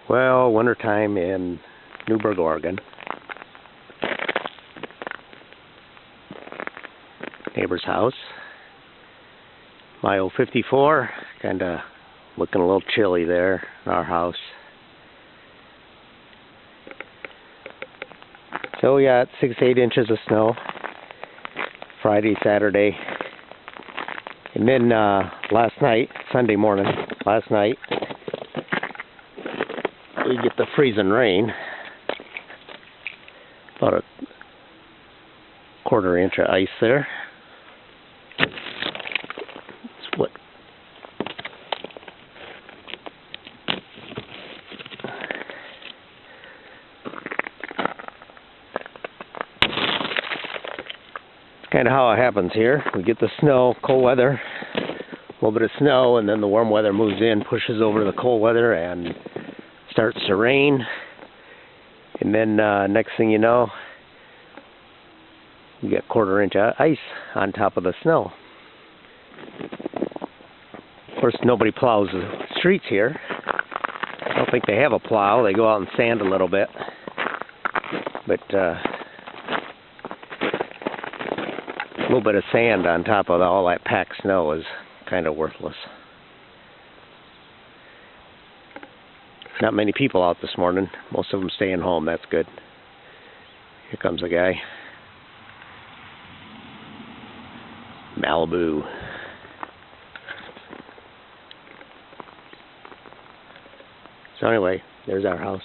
Well, wintertime in Newberg, Oregon. Neighbor's house. My 54, kind of looking a little chilly there in our house. So we got 6-8 inches of snow Friday, Saturday. And then last night, Sunday morning, last night, we get the freezing rain. About a quarter inch of ice there. It's what? It's kind of how it happens here. We get the snow, cold weather, a little bit of snow, and then the warm weather moves in, pushes over the cold weather, and starts to rain. And then next thing you know, you get a quarter inch of ice on top of the snow. Of course, nobody plows the streets here. I don't think they have a plow. They go out and sand a little bit. But a little bit of sand on top of all that packed snow is kind of worthless. Not many people out this morning. Most of them staying home. That's good. Here comes a guy. Malibu. So anyway, there's our house.